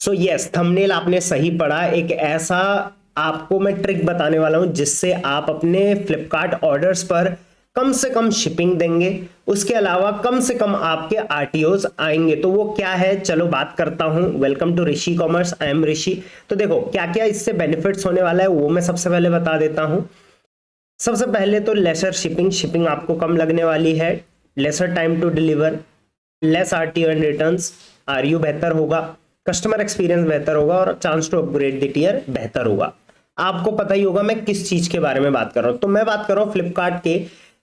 So yes, thumbnail आपने सही पढ़ा। एक ऐसा आपको मैं ट्रिक बताने वाला हूं जिससे आप अपने फ्लिपकार्ट ऑर्डर्स पर कम से कम शिपिंग देंगे, उसके अलावा कम से कम आपके आरटीओज आएंगे। तो वो क्या है, चलो बात करता हूं। Welcome to Rishi commerce, I am Rishi. तो देखो क्या क्या इससे बेनिफिट्स होने वाला है वो मैं सबसे पहले बता देता हूं। सबसे पहले तो लेसर शिपिंग, शिपिंग आपको कम लगने वाली है। Lesser time to deliver, less RTO and returns, आरयू बेहतर होगा, कस्टमर एक्सपीरियंस बेहतर होगा और chance to upgrade the tier बेहतर होगा। आपको पता ही होगा मैं किस चीज के बारे में बात कर रहा हूं। तो मैं बात कर रहा हूं फ्लिपकार्ट के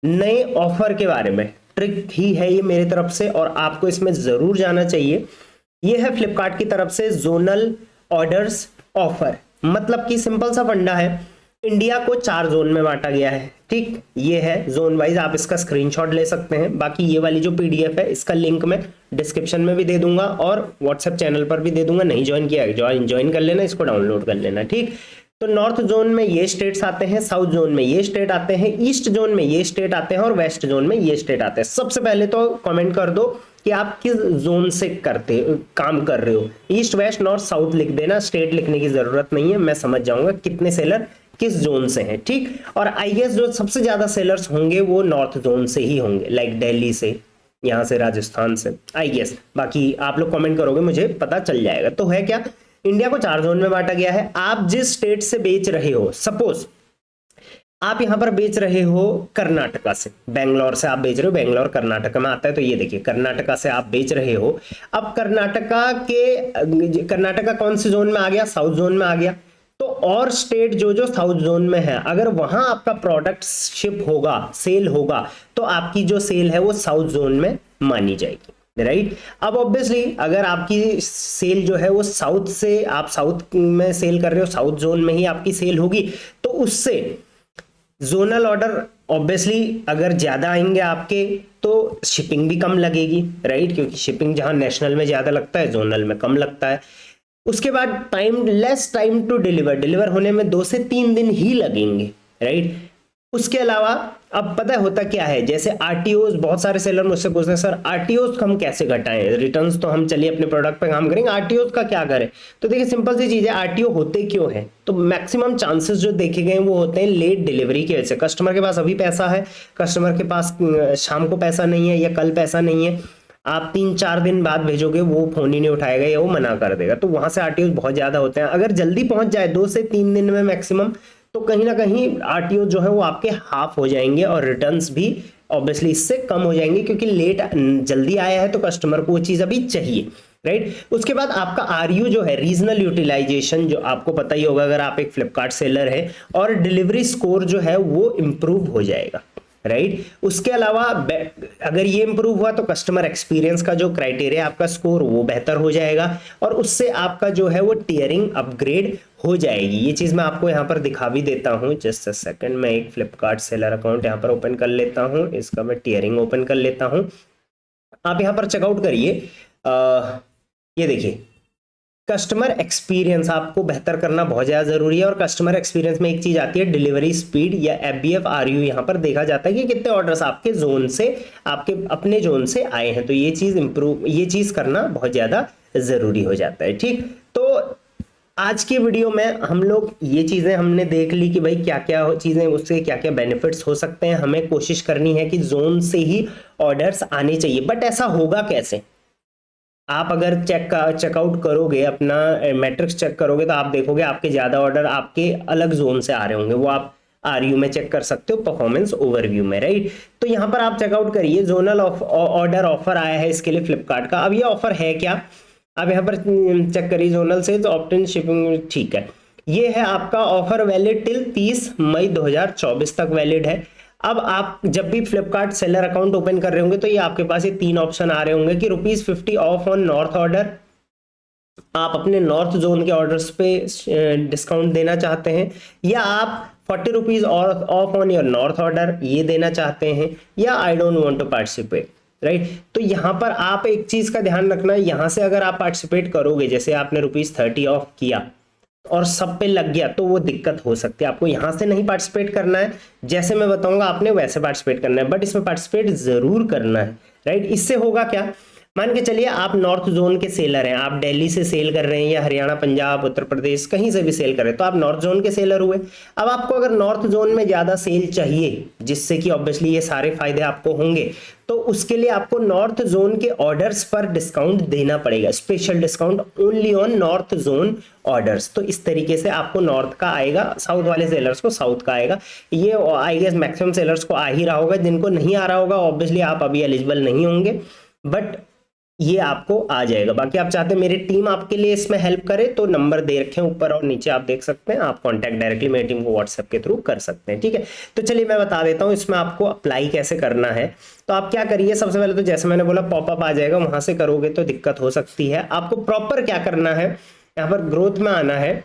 नए ऑफर के बारे में। ट्रिक ही है ये मेरी तरफ से और आपको इसमें जरूर जाना चाहिए। ये है फ्लिपकार्ट की तरफ से जोनल ऑर्डर्स ऑफर। मतलब कि सिंपल सा फंडा है, इंडिया को 4 जोन में बांटा गया है। ठीक, ये है जोन वाइज, आप इसका स्क्रीनशॉट ले सकते हैं। बाकी ये वाली जो पीडीएफ है इसका लिंक मैं डिस्क्रिप्शन में भी दे दूंगा और व्हाट्सएप चैनल पर भी दे दूंगा। नहीं ज्वाइन किया, ज्वाइन कर लेना, इसको डाउनलोड कर लेना। ठीक, तो नॉर्थ जोन में ये स्टेट्स आते हैं, साउथ जोन में ये स्टेट आते हैं, ईस्ट जोन में ये स्टेट आते हैं और वेस्ट जोन में ये स्टेट आते हैं। सबसे पहले तो कमेंट कर दो कि आप किस जोन से काम कर रहे हो। ईस्ट वेस्ट नॉर्थ साउथ लिख देना, स्टेट लिखने की जरूरत नहीं है, मैं समझ जाऊंगा कितने सेलर किस जोन से हैं। ठीक, और आई गेस जो सबसे ज्यादा सेलर्स होंगे वो नॉर्थ जोन से ही होंगे, लाइक दिल्ली से, यहाँ से, राजस्थान से, आई गेस। बाकी आप लोग कमेंट करोगे मुझे पता चल जाएगा। तो है क्या, इंडिया को 4 जोन में बांटा गया है। आप जिस स्टेट से बेच रहे हो, सपोज आप यहां पर बेच रहे हो कर्नाटका से, बेंगलोर से आप बेच रहे हो, बेंगलोर कर्नाटक में आता है। तो ये देखिए कर्नाटका से आप बेच रहे हो। अब कर्नाटका कौन से जोन में आ गया, साउथ जोन में आ गया। तो और स्टेट जो जो साउथ जोन में है, अगर वहां आपका प्रोडक्ट शिप होगा, सेल होगा, तो आपकी जो सेल है वो साउथ जोन में मानी जाएगी, राइट। अब ऑब्वियसली अगर आपकी सेल जो है वो साउथ से, आप साउथ में सेल कर रहे हो, साउथ जोन में ही आपकी सेल होगी, तो उससे जोनल ऑर्डर ऑब्वियसली अगर ज्यादा आएंगे आपके तो शिपिंग भी कम लगेगी, राइट, क्योंकि शिपिंग जहां नेशनल में ज्यादा लगता है जोनल में कम लगता है। उसके बाद लेस टाइम टू डिलीवर होने में 2 से 3 दिन ही लगेंगे, राइट। उसके अलावा अब पता होता क्या है, जैसे आरटीओज, बहुत सारे सेलर मुझसे पूछते हैं सर आरटीओज हम कैसे घटाएं, रिटर्न्स तो हम चलिए अपने प्रोडक्ट पे काम करेंगे, आरटीओज का क्या करें। तो देखिए सिंपल सी चीज है, आरटीओ होते क्यों है, तो मैक्सिमम चांसेस जो देखे गए वो होते हैं लेट डिलीवरी की वजह से। कस्टमर के पास अभी पैसा है, कस्टमर के पास शाम को पैसा नहीं है या कल पैसा नहीं है, आप 3-4 दिन बाद भेजोगे वो फोन ही नहीं उठाएगा या वो मना कर देगा, तो वहां से आरटीओ बहुत ज्यादा होते हैं। अगर जल्दी पहुंच जाए 2 से 3 दिन में मैक्सिमम, तो कहीं ना कहीं आरटीओ जो है वो आपके हाफ हो जाएंगे और रिटर्न्स भी ऑब्वियसली इससे कम हो जाएंगे, क्योंकि लेट जल्दी आया है तो कस्टमर को वो चीज अभी चाहिए, राइट। उसके बाद आपका आरयू जो है, रीजनल यूटिलाइजेशन, जो आपको पता ही होगा अगर आप एक फ्लिपकार्ट सेलर है, और डिलीवरी स्कोर जो है वो इंप्रूव हो जाएगा, राइट। उसके अलावा अगर ये इंप्रूव हुआ तो कस्टमर एक्सपीरियंस का जो क्राइटेरिया आपका स्कोर वो बेहतर हो जाएगा और उससे आपका जो है वो टियरिंग अपग्रेड हो जाएगी। ये चीज मैं आपको यहाँ पर दिखा भी देता हूँ, जस्ट अ सेकंड। मैं एक फ्लिपकार्ट सेलर अकाउंट यहाँ पर ओपन कर लेता हूँ, इसका मैं टियरिंग ओपन कर लेता हूँ। आप यहाँ पर चेकआउट करिए, ये देखिए कस्टमर एक्सपीरियंस आपको बेहतर करना बहुत ज्यादा जरूरी है। और कस्टमर एक्सपीरियंस में एक चीज आती है डिलीवरी स्पीड या एफबीएफ आरयू। यहाँ पर देखा जाता है कि कितने ऑर्डर्स आपके जोन से, आपके अपने जोन से आए हैं, तो ये चीज करना बहुत ज्यादा जरूरी हो जाता है, ठीक। तो आज की वीडियो में हम लोग ये चीजें हमने देख ली कि भाई क्या क्या चीजें, उससे क्या क्या बेनिफिट्स हो सकते हैं। हमें कोशिश करनी है कि जोन से ही ऑर्डर्स आने चाहिए, बट ऐसा होगा कैसे। आप अगर चेकआउट करोगे, अपना मैट्रिक्स चेक करोगे, तो आप देखोगे आपके ज्यादा ऑर्डर आपके अलग जोन से आ रहे होंगे, वो आप आरयू में चेक कर सकते हो, परफॉर्मेंस ओवरव्यू में, राइट। तो यहां पर आप चेकआउट करिए, जोनल ऑर्डर ऑफर आया है इसके लिए फ्लिपकार्ट का। अब ये ऑफर है क्या, आप यहाँ पर चेक करिए, जोनल से ऑप्टेन शिपिंग, ठीक है। ये है आपका ऑफर वैलिड टिल 30 मई 2024 तक वैलिड है। अब आप जब भी फ्लिपकार्ट सेलर अकाउंट ओपन कर रहे होंगे तो ये आपके पास ये 3 ऑप्शन आ रहे होंगे कि ₹50 ऑफ ऑन नॉर्थ ऑर्डर, आप अपने नॉर्थ जोन के ऑर्डर्स पे डिस्काउंट देना चाहते हैं, या आप ₹40 off on your north order ये देना चाहते हैं, या I don't want to participate, right. तो यहां पर आप एक चीज का ध्यान रखना, यहां से अगर आप पार्टिसिपेट करोगे, जैसे आपने ₹30 ऑफ किया और सब पे लग गया, तो वो दिक्कत हो सकती है। आपको यहां से नहीं पार्टिसिपेट करना है, जैसे मैं बताऊंगा आपने वैसे पार्टिसिपेट करना है, बट इसमें पार्टिसिपेट जरूर करना है, राइट। इससे होगा क्या, मान के चलिए आप नॉर्थ जोन के सेलर हैं, आप दिल्ली से सेल कर रहे हैं या हरियाणा, पंजाब, उत्तर प्रदेश कहीं से भी सेल कर रहे हैं, तो आप नॉर्थ जोन के सेलर हुए। अब आपको अगर नॉर्थ जोन में ज्यादा सेल चाहिए, जिससे कि ऑब्वियसली ये सारे फायदे आपको होंगे, तो उसके लिए आपको नॉर्थ जोन के ऑर्डर्स पर डिस्काउंट देना पड़ेगा, special discount only on north zone orders. तो इस तरीके से आपको नॉर्थ का आएगा, साउथ वाले सेलर्स को साउथ का आएगा। ये आई गेस मैक्सिमम सेलर्स को आ ही रहा होगा, जिनको नहीं आ रहा होगा ऑब्वियसली आप अभी एलिजिबल नहीं होंगे, बट ये आपको आ जाएगा। बाकी आप चाहते हैं मेरी टीम आपके लिए इसमें हेल्प करे, तो नंबर दे रखे हैं ऊपर और नीचे, आप देख सकते हैं, आप कांटेक्ट डायरेक्टली मेरी टीम को व्हाट्सएप के थ्रू कर सकते हैं, ठीक है। तो चलिए मैं बता देता हूं इसमें आपको अप्लाई कैसे करना है। तो आप क्या करिए, सबसे पहले तो जैसे मैंने बोला पॉपअप आ जाएगा, वहां से करोगे तो दिक्कत हो सकती है। आपको प्रॉपर क्या करना है, यहाँ पर ग्रोथ में आना है।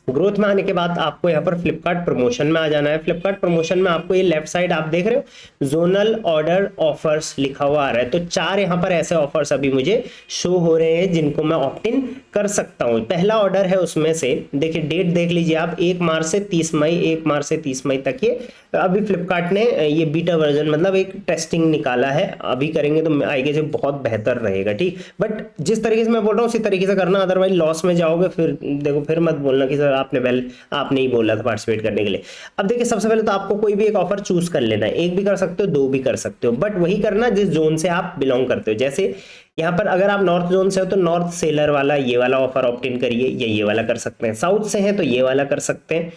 ग्रोथ में आने के बाद आपको यहाँ पर फ्लिपकार्ट प्रमोशन में आ जाना है। फ्लिपकार्ट प्रमोशन में आपको ये लेफ्ट साइड आप देख रहे हो जोनल ऑर्डर ऑफर्स लिखा हुआ आ रहा है। तो 4 यहाँ पर ऐसे ऑफर्स अभी मुझे शो हो रहे हैं जिनको मैं ऑप्ट इन कर सकता हूँ। पहला ऑर्डर है उसमें से, देखिए डेट देख लीजिए आप, 1 मार्च से 30 मई, 1 मार्च से 30 मई तक ये अभी फ्लिपकार्ट ने ये बीटा वर्जन मतलब एक टेस्टिंग निकाला है। अभी करेंगे तो आई गेस बहुत बेहतर रहेगा, ठीक। बट जिस तरीके से मैं बोल रहा हूँ उसी तरीके से करना, अदरवाइज लॉस में जाओगे। फिर देखो, फिर मत बोलना कि सर आपने ही बोला था पार्टिसिपेट करने के लिए। अब देखिए सबसे पहले तो आपको कोई भी एक ऑफर चूज कर लेना है, एक भी कर सकते हो, 2 भी कर सकते हो, बट वही करना जिस जोन से आप बिलोंग करते हो। जैसे यहाँ पर अगर आप नॉर्थ जोन से हो तो नॉर्थ सेलर वाला ये वाला ऑफर ऑप्ट इन करिए, ये वाला कर सकते हैं। साउथ से हैं तो ये वाला कर सकते हैं,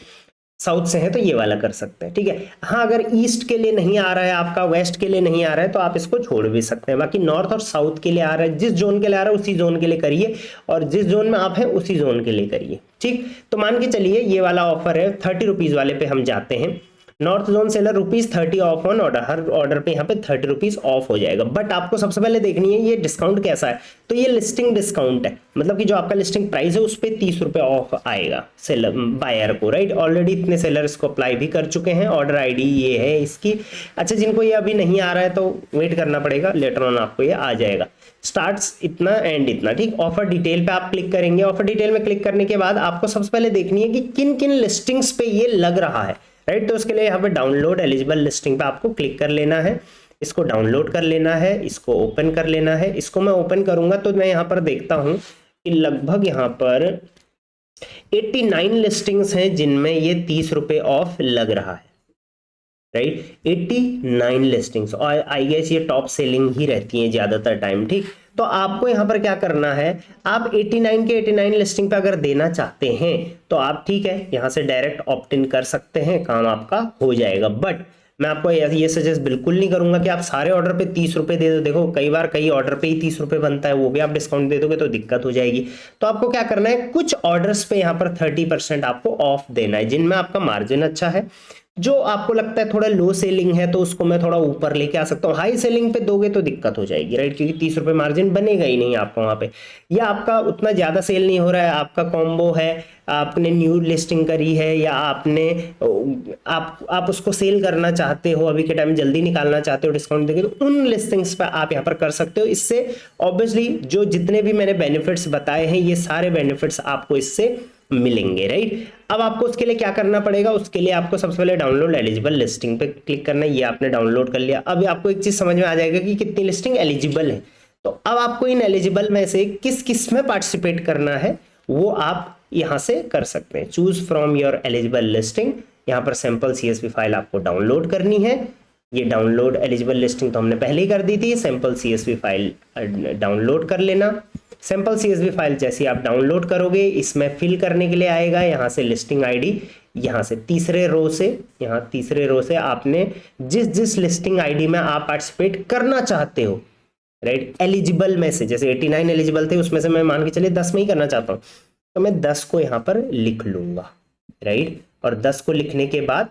साउथ से है तो ये वाला कर सकते हैं, ठीक है। हाँ, अगर ईस्ट के लिए नहीं आ रहा है आपका, वेस्ट के लिए नहीं आ रहा है, तो आप इसको छोड़ भी सकते हैं। बाकी नॉर्थ और साउथ के लिए आ रहा है, जिस जोन के लिए आ रहा है उसी जोन के लिए करिए, और जिस जोन में आप हैं उसी जोन के लिए करिए, ठीक। तो मान के चलिए ये वाला ऑफर है, 30 रुपीज वाले पे हम जाते हैं। North zone seller ₹30 of on order, her order पे यहाँ पे 30 रुपीज ऑफ हो जाएगा। बट आपको सबसे पहले देखनी है ये डिस्काउंट कैसा है। तो ये लिस्टिंग डिस्काउंट है, मतलब कि जो आपका लिस्टिंग प्राइस है उस पर 30 रुपए ऑफ आएगा सेलर बायर को, राइट। ऑलरेडी इतने सेलर इसको अप्लाई भी कर चुके हैं, ऑर्डर आईडी ये है इसकी। अच्छा, जिनको ये अभी नहीं आ रहा है तो वेट करना पड़ेगा, लेटर ऑन आपको ये आ जाएगा। स्टार्ट्स इतना एंड इतना, ठीक। ऑफर डिटेल पे आप क्लिक करेंगे। ऑफर डिटेल में क्लिक करने के बाद आपको सबसे पहले देखनी है कि किन किन लिस्टिंग्स पे ये लग रहा है, राइट। तो उसके लिए यहाँ पे डाउनलोड एलिजिबल लिस्टिंग पे आपको क्लिक कर लेना है, इसको डाउनलोड कर लेना है, इसको ओपन कर लेना है। इसको मैं ओपन करूंगा तो मैं यहाँ पर देखता हूँ कि लगभग यहाँ पर 89 लिस्टिंग्स हैं जिनमें ये 30 रुपए ऑफ लग रहा है, राइट। 89 लिस्टिंग्स, और आई गेस ये टॉप सेलिंग ही रहती हैं ज्यादातर टाइम, ठीक। तो आपको यहां पर क्या करना है, आप 89 के 89 लिस्टिंग पे अगर देना चाहते हैं तो आप, ठीक है, यहां से डायरेक्ट ऑप्ट इन कर सकते हैं, काम आपका हो जाएगा। बट मैं आपको ये सजेस्ट बिल्कुल नहीं करूंगा कि आप सारे ऑर्डर पे 30 रुपए दे दो। देखो कई बार कई ऑर्डर पे ही 30 रुपए बनता है, वो भी आप डिस्काउंट दे दोगे तो दिक्कत हो जाएगी। तो आपको क्या करना है, कुछ ऑर्डर्स पे यहाँ पर 30% आपको ऑफ देना है, जिनमें आपका मार्जिन अच्छा है। जो आपको लगता है थोड़ा लो सेलिंग है तो उसको मैं थोड़ा ऊपर लेके आ सकता हूँ। हाई सेलिंग पे दोगे तो दिक्कत हो जाएगी, राइट, क्योंकि 30 रुपए मार्जिन बनेगा ही नहीं आपको वहां पे, या आपका उतना ज्यादा सेल नहीं हो रहा है, आपका कॉम्बो है, आपने न्यू लिस्टिंग करी है, या आपने आप उसको सेल करना चाहते हो, अभी के टाइम जल्दी निकालना चाहते हो डिस्काउंट देके, तो उन लिस्टिंग्स पे आप यहाँ पर कर सकते हो। इससे ऑब्वियसली जो जितने भी मैंने बेनिफिट्स बताए हैं ये सारे बेनिफिट्स आपको इससे मिलेंगे, राइट। अब आपको उसके लिए क्या करना पड़ेगा, उसके लिए आपको सबसे पहले डाउनलोड एलिजिबल लिस्टिंग पे क्लिक करना है। ये आपने डाउनलोड कर लिया। अब आपको एक चीज समझ में आ जाएगा कि कितनी लिस्टिंग एलिजिबल है। तो अब आपको इन एलिजिबल में से किस किस में पार्टिसिपेट करना है वो आप यहां से कर सकते हैं। Choose from your eligible listing, यहाँ पर सैंपल CSV फाइल आपको डाउनलोड करनी है। ये डाउनलोड एलिजिबल लिस्टिंग तो हमने पहले ही कर दी थी, सैंपल CSV फाइल डाउनलोड कर लेना। सैंपल CSV फाइल जैसे आप डाउनलोड करोगे इसमें फिल करने के लिए आएगा, यहाँ से लिस्टिंग आईडी, यहाँ से तीसरे रो से आपने जिस लिस्टिंग आईडी में आप पार्टिसिपेट करना चाहते हो, राइट, एलिजिबल में से, जैसे 89 एलिजिबल थे उसमें से मैं मान के चलिए 10 में ही करना चाहता हूँ, तो मैं 10 को यहाँ पर लिख लूंगा, राइट। और 10 को लिखने के बाद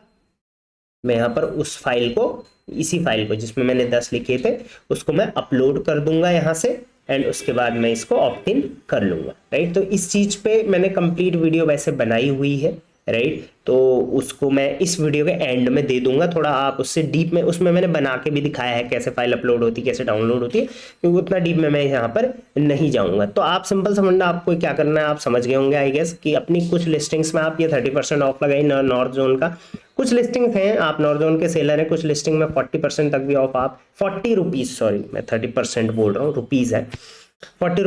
मैं यहाँ पर उस फाइल को, इसी फाइल को जिसमें मैंने 10 लिखे थे उसको मैं अपलोड कर दूंगा यहाँ से, एंड उसके बाद मैं इसको ऑप्ट इन कर लूंगा, राइट। तो इस चीज पे मैंने कंप्लीट वीडियो वैसे बनाई हुई है, राइट। तो उसको मैं इस वीडियो के एंड में दे दूंगा, थोड़ा आप उससे डीप में, उसमें मैंने बना के भी दिखाया है कैसे फाइल अपलोड होती है, कैसे डाउनलोड होती है, क्योंकि उतना डीप में मैं यहाँ पर नहीं जाऊंगा। तो आप सिंपल समझना आपको क्या करना है, आप समझ गए होंगे आई गेस, कि अपनी कुछ लिस्टिंग्स में आप ये 30% ऑफ लगाई नॉर्थ जोन का, कुछ लिस्टिंग्स हैं, आप नॉर्थ जोन के सेलर हैं, कुछ लिस्टिंग में 40% तक भी ऑफ, आप 40 रुपीज, सॉरी मैं 30% बोल रहा हूँ, रुपीज है, 40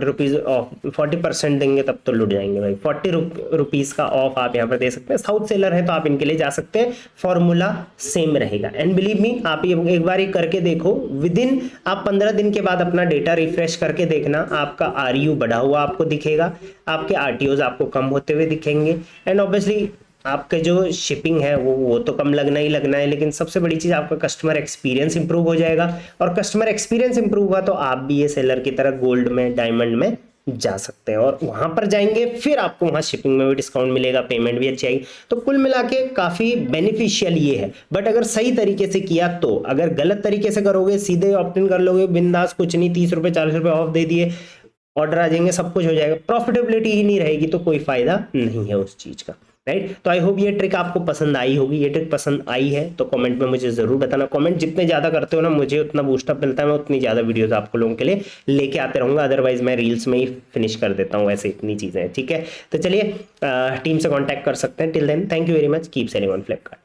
रुपीज ऑफ, 40% देंगे तब तो लुट जाएंगे भाई। 40 रुपीज का ऑफ आप यहाँ पर दे सकते हैं। साउथ सेलर है तो आप इनके लिए जा सकते हैं, फॉर्मूला सेम रहेगा। एंड बिलीव मी, आप ये एक बार ही करके देखो, विद इन आप 15 दिन के बाद अपना डेटा रिफ्रेश करके देखना, आपका आरयू बढ़ा हुआ आपको दिखेगा, आपके आरटीओज आपको कम होते हुए दिखेंगे, एंड ऑब्वियसली आपके जो शिपिंग है वो तो कम लगना ही लगना है, लेकिन सबसे बड़ी चीज आपका कस्टमर एक्सपीरियंस इंप्रूव हो जाएगा, और कस्टमर एक्सपीरियंस इंप्रूव हुआ तो आप भी ये सेलर की तरह गोल्ड में, डायमंड में जा सकते हैं, और वहां पर जाएंगे फिर आपको वहां शिपिंग में भी डिस्काउंट मिलेगा, पेमेंट भी अच्छी आएगी। तो कुल मिला के काफी बेनिफिशियल ये है, बट अगर सही तरीके से किया तो। अगर गलत तरीके से करोगे, सीधे ऑप्ट इन कर लोगे बिंदास, कुछ नहीं, 30 रुपए 40 रुपए ऑफ दे दिए, ऑर्डर आ जाएंगे, सब कुछ हो जाएगा, प्रॉफिटेबिलिटी ही नहीं रहेगी, तो कोई फायदा नहीं है उस चीज का, राइट। तो आई होप ये ट्रिक आपको पसंद आई होगी। ये ट्रिक पसंद आई है तो कमेंट में मुझे जरूर बताना। कमेंट जितने ज्यादा करते हो ना, मुझे उतना बूस्टअप मिलता है, मैं उतनी ज्यादा वीडियोस आपको लोगों के लिए लेके आते रहूंगा, अदरवाइज मैं रील्स में ही फिनिश कर देता हूँ, ऐसे इतनी चीजें हैं, ठीक है। तो चलिए टीम से कॉन्टैक्ट कर सकते हैं। Till then thank you very much, keep selling on Flipkart.